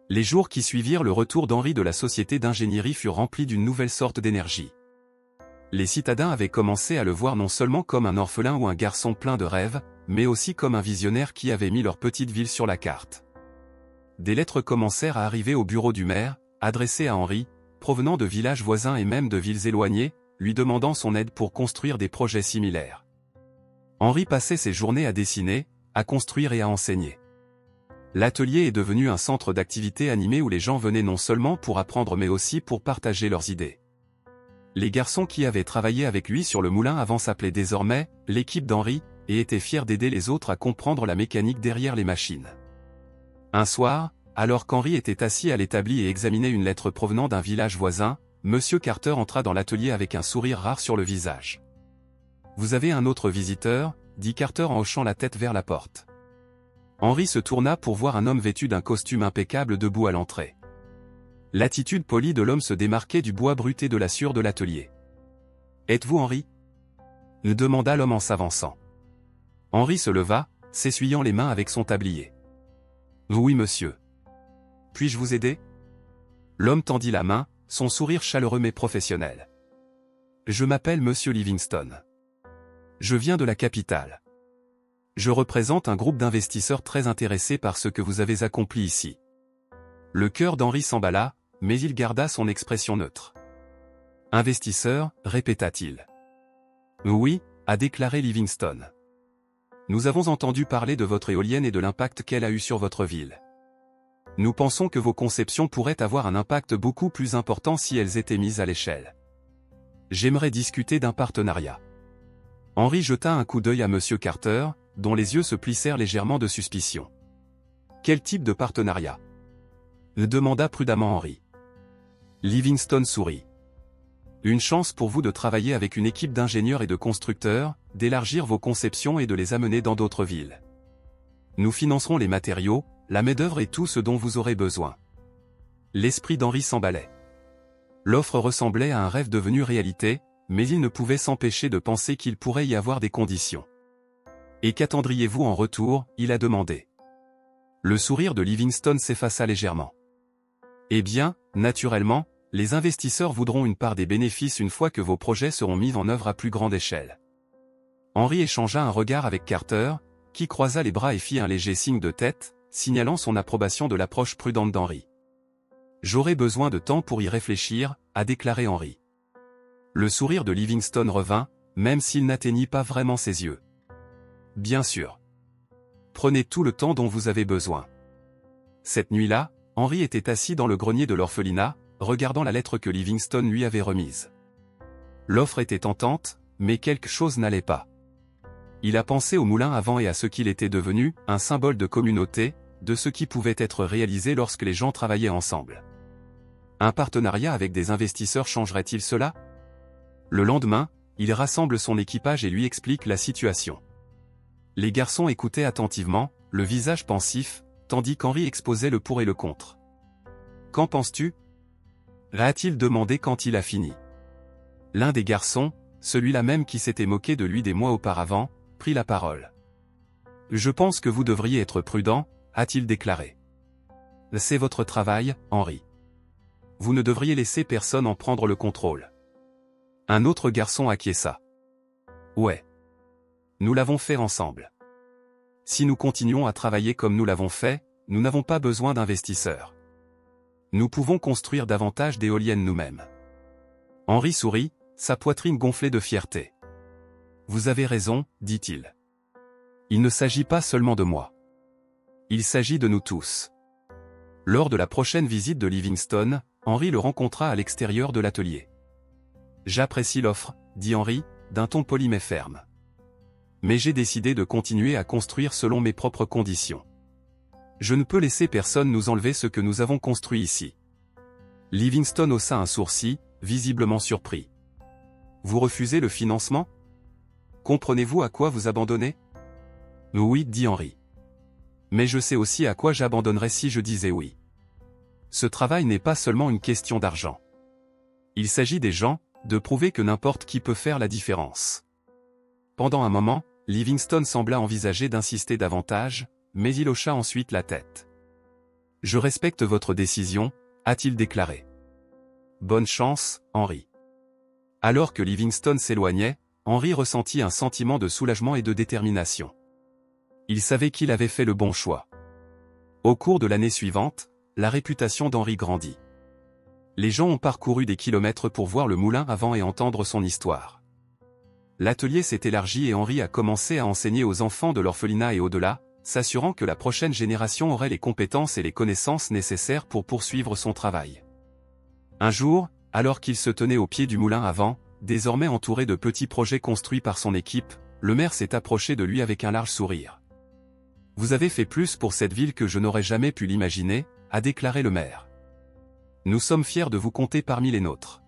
Les jours qui suivirent le retour d'Henri de la société d'ingénierie furent remplis d'une nouvelle sorte d'énergie. Les citadins avaient commencé à le voir non seulement comme un orphelin ou un garçon plein de rêves, mais aussi comme un visionnaire qui avait mis leur petite ville sur la carte. Des lettres commencèrent à arriver au bureau du maire, adressées à Henri, provenant de villages voisins et même de villes éloignées, lui demandant son aide pour construire des projets similaires. Henri passait ses journées à dessiner, à construire et à enseigner. L'atelier est devenu un centre d'activité animé où les gens venaient non seulement pour apprendre mais aussi pour partager leurs idées. Les garçons qui avaient travaillé avec lui sur le moulin à vent s'appelaient désormais « l'équipe d'Henri » et étaient fiers d'aider les autres à comprendre la mécanique derrière les machines. Un soir, alors qu'Henri était assis à l'établi et examinait une lettre provenant d'un village voisin, Monsieur Carter entra dans l'atelier avec un sourire rare sur le visage. « Vous avez un autre visiteur ?» dit Carter en hochant la tête vers la porte. Henri se tourna pour voir un homme vêtu d'un costume impeccable debout à l'entrée. L'attitude polie de l'homme se démarquait du bois bruté de la sciure de l'atelier. « Êtes-vous Henri ?» demanda l'homme en s'avançant. Henri se leva, s'essuyant les mains avec son tablier. « Oui monsieur. Puis-je vous aider ?» L'homme tendit la main, son sourire chaleureux mais professionnel. Je m'appelle Monsieur Livingstone. Je viens de la capitale. Je représente un groupe d'investisseurs très intéressés par ce que vous avez accompli ici. Le cœur d'Henry s'emballa, mais il garda son expression neutre. Investisseur, répéta-t-il. Oui, a déclaré Livingstone. Nous avons entendu parler de votre éolienne et de l'impact qu'elle a eu sur votre ville. Nous pensons que vos conceptions pourraient avoir un impact beaucoup plus important si elles étaient mises à l'échelle. J'aimerais discuter d'un partenariat. Henry jeta un coup d'œil à M. Carter, dont les yeux se plissèrent légèrement de suspicion. Quel type de partenariat? Demanda prudemment Henry. Livingstone sourit. Une chance pour vous de travailler avec une équipe d'ingénieurs et de constructeurs, d'élargir vos conceptions et de les amener dans d'autres villes. Nous financerons les matériaux, la main-d'œuvre et tout ce dont vous aurez besoin. L'esprit d'Henry s'emballait. L'offre ressemblait à un rêve devenu réalité, mais il ne pouvait s'empêcher de penser qu'il pourrait y avoir des conditions. Et qu'attendriez-vous en retour, il a demandé. Le sourire de Livingstone s'effaça légèrement. Eh bien, naturellement, les investisseurs voudront une part des bénéfices une fois que vos projets seront mis en œuvre à plus grande échelle. Henry échangea un regard avec Carter, qui croisa les bras et fit un léger signe de tête, signalant son approbation de l'approche prudente d'Henry. J'aurai besoin de temps pour y réfléchir, a déclaré Henry. Le sourire de Livingstone revint, même s'il n'atteignit pas vraiment ses yeux. Bien sûr. Prenez tout le temps dont vous avez besoin. Cette nuit-là, Henry était assis dans le grenier de l'orphelinat, regardant la lettre que Livingstone lui avait remise. L'offre était tentante, mais quelque chose n'allait pas. Il a pensé au moulin à vent et à ce qu'il était devenu, un symbole de communauté, de ce qui pouvait être réalisé lorsque les gens travaillaient ensemble. Un partenariat avec des investisseurs changerait-il cela? Le lendemain, il rassemble son équipage et lui explique la situation. Les garçons écoutaient attentivement, le visage pensif, tandis qu'Henry exposait le pour et le contre. « Qu'en penses-tu » a-t-il demandé quand il a fini. L'un des garçons, celui-là même qui s'était moqué de lui des mois auparavant, prit la parole. « Je pense que vous devriez être prudent, a-t-il déclaré. C'est votre travail, Henry. Vous ne devriez laisser personne en prendre le contrôle. Un autre garçon acquiesça. Ouais. Nous l'avons fait ensemble. Si nous continuons à travailler comme nous l'avons fait, nous n'avons pas besoin d'investisseurs. Nous pouvons construire davantage d'éoliennes nous-mêmes. Henry sourit, sa poitrine gonflée de fierté. Vous avez raison, dit-il. Il ne s'agit pas seulement de moi. Il s'agit de nous tous. Lors de la prochaine visite de Livingstone, Henry le rencontra à l'extérieur de l'atelier. J'apprécie l'offre, dit Henry, d'un ton poli mais ferme. Mais j'ai décidé de continuer à construire selon mes propres conditions. Je ne peux laisser personne nous enlever ce que nous avons construit ici. Livingstone haussa un sourcil, visiblement surpris. Vous refusez le financement? Comprenez-vous à quoi vous abandonnez? Oui, dit Henry. Mais je sais aussi à quoi j'abandonnerais si je disais oui. Ce travail n'est pas seulement une question d'argent. Il s'agit des gens, de prouver que n'importe qui peut faire la différence. Pendant un moment, Livingstone sembla envisager d'insister davantage, mais il hocha ensuite la tête. « Je respecte votre décision », a-t-il déclaré. « Bonne chance, Henry. » Alors que Livingstone s'éloignait, Henry ressentit un sentiment de soulagement et de détermination. Il savait qu'il avait fait le bon choix. Au cours de l'année suivante, la réputation d'Henry grandit. Les gens ont parcouru des kilomètres pour voir le moulin à vent et entendre son histoire. L'atelier s'est élargi et Henry a commencé à enseigner aux enfants de l'orphelinat et au-delà, s'assurant que la prochaine génération aurait les compétences et les connaissances nécessaires pour poursuivre son travail. Un jour, alors qu'il se tenait au pied du moulin à vent, désormais entouré de petits projets construits par son équipe, le maire s'est approché de lui avec un large sourire. « Vous avez fait plus pour cette ville que je n'aurais jamais pu l'imaginer », a déclaré le maire. « Nous sommes fiers de vous compter parmi les nôtres. »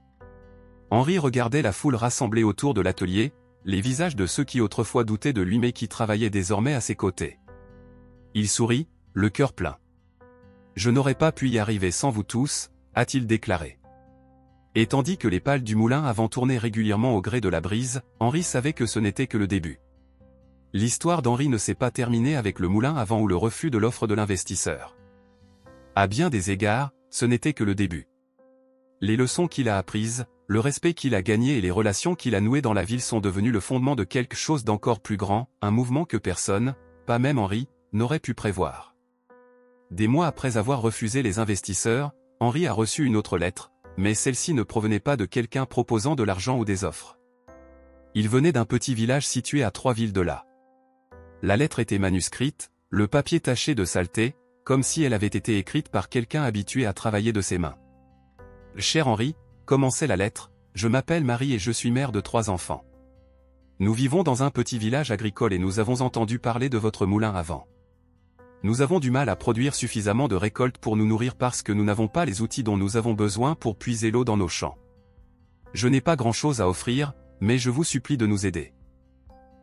Henry regardait la foule rassemblée autour de l'atelier, les visages de ceux qui autrefois doutaient de lui mais qui travaillaient désormais à ses côtés. Il sourit, le cœur plein. « Je n'aurais pas pu y arriver sans vous tous », a-t-il déclaré. Et tandis que les pales du moulin à vent tournaient régulièrement au gré de la brise, Henry savait que ce n'était que le début. L'histoire d'Henry ne s'est pas terminée avec le moulin à vent ou le refus de l'offre de l'investisseur. À bien des égards, ce n'était que le début. Les leçons qu'il a apprises, le respect qu'il a gagné et les relations qu'il a nouées dans la ville sont devenus le fondement de quelque chose d'encore plus grand, un mouvement que personne, pas même Henri, n'aurait pu prévoir. Des mois après avoir refusé les investisseurs, Henri a reçu une autre lettre, mais celle-ci ne provenait pas de quelqu'un proposant de l'argent ou des offres. Il venait d'un petit village situé à 3 villes de là. La lettre était manuscrite, le papier taché de saleté, comme si elle avait été écrite par quelqu'un habitué à travailler de ses mains. « Cher Henri », commençait la lettre, « je m'appelle Marie et je suis mère de 3 enfants. Nous vivons dans un petit village agricole et nous avons entendu parler de votre moulin à vent. Nous avons du mal à produire suffisamment de récoltes pour nous nourrir parce que nous n'avons pas les outils dont nous avons besoin pour puiser l'eau dans nos champs. Je n'ai pas grand-chose à offrir, mais je vous supplie de nous aider.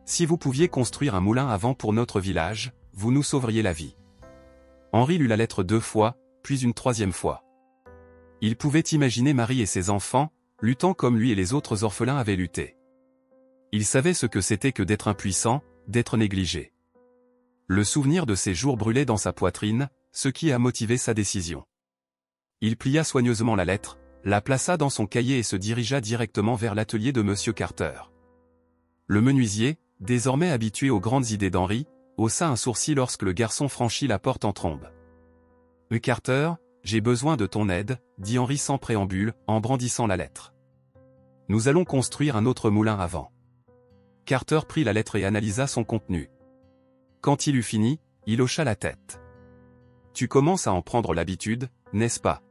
Si vous pouviez construire un moulin à vent pour notre village, vous nous sauveriez la vie. » Henri lut la lettre 2 fois, puis une 3e fois. Il pouvait imaginer Marie et ses enfants, luttant comme lui et les autres orphelins avaient lutté. Il savait ce que c'était que d'être impuissant, d'être négligé. Le souvenir de ces jours brûlait dans sa poitrine, ce qui a motivé sa décision. Il plia soigneusement la lettre, la plaça dans son cahier et se dirigea directement vers l'atelier de Monsieur Carter. Le menuisier, désormais habitué aux grandes idées d'Henri, haussa un sourcil lorsque le garçon franchit la porte en trombe. « Carter, j'ai besoin de ton aide, » dit Henri sans préambule, en brandissant la lettre. « Nous allons construire un autre moulin à vent. » Carter prit la lettre et analysa son contenu. Quand il eut fini, il hocha la tête. « Tu commences à en prendre l'habitude, n'est-ce pas ?»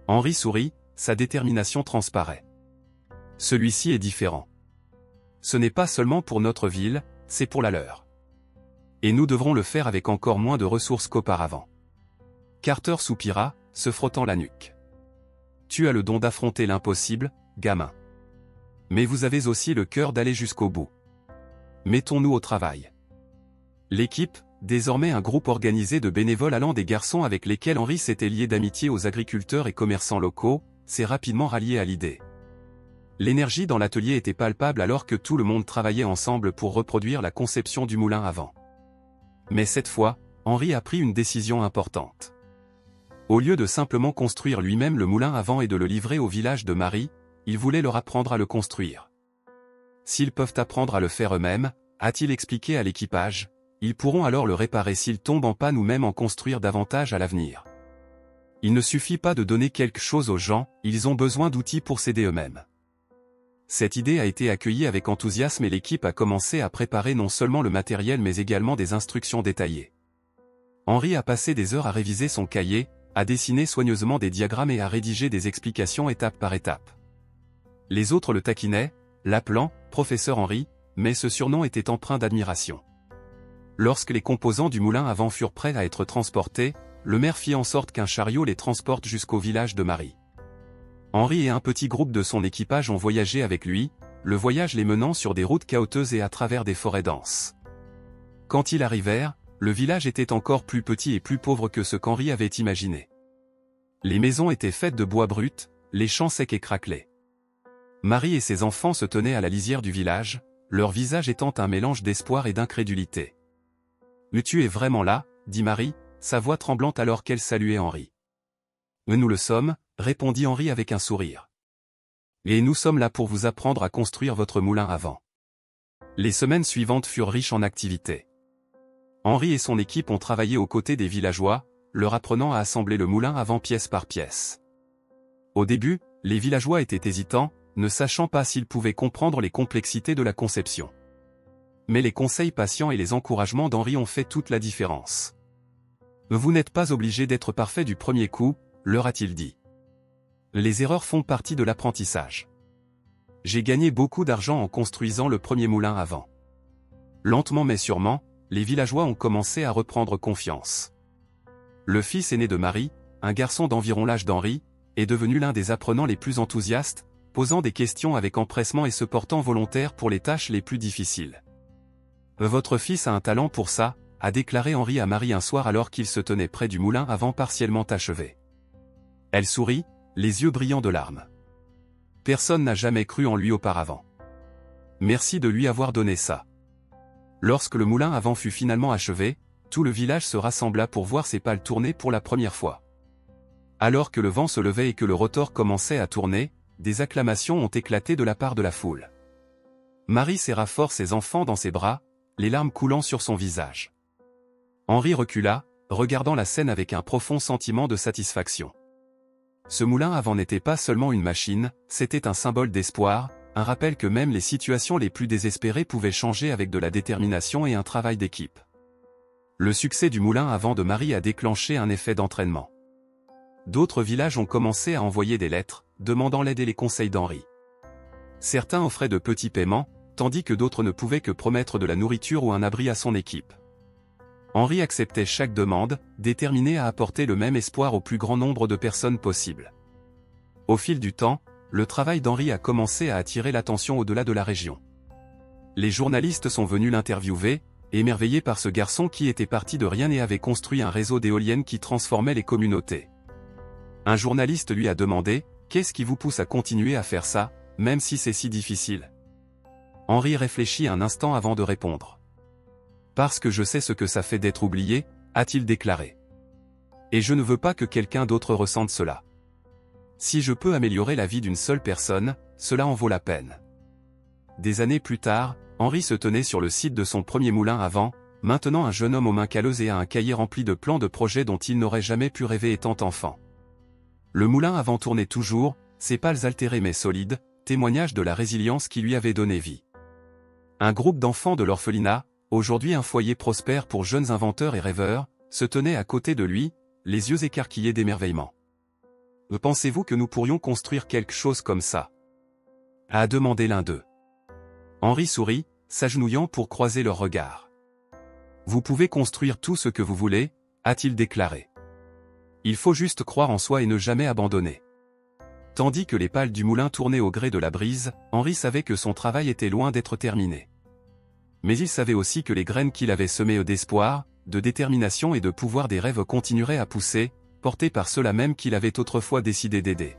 Henri sourit, sa détermination transparaît. Celui-ci est différent. Ce n'est pas seulement pour notre ville, c'est pour la leur. Et nous devrons le faire avec encore moins de ressources qu'auparavant. Carter soupira, se frottant la nuque. Tu as le don d'affronter l'impossible, gamin. Mais vous avez aussi le cœur d'aller jusqu'au bout. Mettons-nous au travail. L'équipe, désormais un groupe organisé de bénévoles allant des garçons avec lesquels Henri s'était lié d'amitié aux agriculteurs et commerçants locaux, s'est rapidement rallié à l'idée. L'énergie dans l'atelier était palpable alors que tout le monde travaillait ensemble pour reproduire la conception du moulin à vent. Mais cette fois, Henri a pris une décision importante. Au lieu de simplement construire lui-même le moulin à vent et de le livrer au village de Marie, il voulait leur apprendre à le construire. S'ils peuvent apprendre à le faire eux-mêmes, a-t-il expliqué à l'équipage, ils pourront alors le réparer s'ils tombent en panne ou même en construire davantage à l'avenir. Il ne suffit pas de donner quelque chose aux gens, ils ont besoin d'outils pour s'aider eux-mêmes. Cette idée a été accueillie avec enthousiasme et l'équipe a commencé à préparer non seulement le matériel mais également des instructions détaillées. Henri a passé des heures à réviser son cahier, à dessiner soigneusement des diagrammes et à rédiger des explications étape par étape. Les autres le taquinaient, l'appelant « Professeur Henri », mais ce surnom était empreint d'admiration. Lorsque les composants du moulin à vent furent prêts à être transportés, le maire fit en sorte qu'un chariot les transporte jusqu'au village de Marie. Henri et un petit groupe de son équipage ont voyagé avec lui, le voyage les menant sur des routes chaotiques et à travers des forêts denses. Quand ils arrivèrent, le village était encore plus petit et plus pauvre que ce qu'Henri avait imaginé. Les maisons étaient faites de bois brut, les champs secs et craquelés. Marie et ses enfants se tenaient à la lisière du village, leur visage étant un mélange d'espoir et d'incrédulité. « Mais tu es vraiment là ?» dit Marie, sa voix tremblante alors qu'elle saluait Henri. « Nous le sommes », répondit Henri avec un sourire. « Et nous sommes là pour vous apprendre à construire votre moulin à vent. » Les semaines suivantes furent riches en activités. Henri et son équipe ont travaillé aux côtés des villageois, leur apprenant à assembler le moulin à vent pièce par pièce. Au début, les villageois étaient hésitants, ne sachant pas s'ils pouvaient comprendre les complexités de la conception. Mais les conseils patients et les encouragements d'Henri ont fait toute la différence. « Vous n'êtes pas obligé d'être parfait du premier coup », leur a-t-il dit. « Les erreurs font partie de l'apprentissage. J'ai gagné beaucoup d'argent en construisant le premier moulin à vent. » Lentement mais sûrement, les villageois ont commencé à reprendre confiance. Le fils aîné de Marie, un garçon d'environ l'âge d'Henri, est devenu l'un des apprenants les plus enthousiastes, posant des questions avec empressement et se portant volontaire pour les tâches les plus difficiles. « Votre fils a un talent pour ça », a déclaré Henri à Marie un soir alors qu'il se tenait près du moulin à vent partiellement achevé. Elle sourit, les yeux brillants de larmes. Personne n'a jamais cru en lui auparavant. Merci de lui avoir donné ça. Lorsque le moulin à vent fut finalement achevé, tout le village se rassembla pour voir ses pales tourner pour la première fois. Alors que le vent se levait et que le rotor commençait à tourner, des acclamations ont éclaté de la part de la foule. Marie serra fort ses enfants dans ses bras, les larmes coulant sur son visage. Henri recula, regardant la scène avec un profond sentiment de satisfaction. Ce moulin à vent n'était pas seulement une machine, c'était un symbole d'espoir, un rappel que même les situations les plus désespérées pouvaient changer avec de la détermination et un travail d'équipe. Le succès du moulin à vent de Marie a déclenché un effet d'entraînement. D'autres villages ont commencé à envoyer des lettres, demandant l'aide et les conseils d'Henri. Certains offraient de petits paiements, tandis que d'autres ne pouvaient que promettre de la nourriture ou un abri à son équipe. Henri acceptait chaque demande, déterminé à apporter le même espoir au plus grand nombre de personnes possible. Au fil du temps, le travail d'Henri a commencé à attirer l'attention au-delà de la région. Les journalistes sont venus l'interviewer, émerveillés par ce garçon qui était parti de rien et avait construit un réseau d'éoliennes qui transformait les communautés. Un journaliste lui a demandé « Qu'est-ce qui vous pousse à continuer à faire ça, même si c'est si difficile ?» Henri réfléchit un instant avant de répondre. « Parce que je sais ce que ça fait d'être oublié », a-t-il déclaré. « Et je ne veux pas que quelqu'un d'autre ressente cela. Si je peux améliorer la vie d'une seule personne, cela en vaut la peine. » Des années plus tard, Henri se tenait sur le site de son premier moulin à vent, maintenant un jeune homme aux mains calleuses et à un cahier rempli de plans de projets dont il n'aurait jamais pu rêver étant enfant. Le moulin à vent tournait toujours, ses pales altérées mais solides, témoignage de la résilience qui lui avait donné vie. Un groupe d'enfants de l'orphelinat, aujourd'hui un foyer prospère pour jeunes inventeurs et rêveurs, se tenait à côté de lui, les yeux écarquillés d'émerveillement. « Pensez-vous que nous pourrions construire quelque chose comme ça ?» a demandé l'un d'eux. Henri sourit, s'agenouillant pour croiser leurs regards. « Vous pouvez construire tout ce que vous voulez, » a-t-il déclaré. « Il faut juste croire en soi et ne jamais abandonner. » Tandis que les pales du moulin tournaient au gré de la brise, Henri savait que son travail était loin d'être terminé. Mais il savait aussi que les graines qu'il avait semées d'espoir, de détermination et de pouvoir des rêves continueraient à pousser, portés par ceux-là même qu'il avait autrefois décidé d'aider.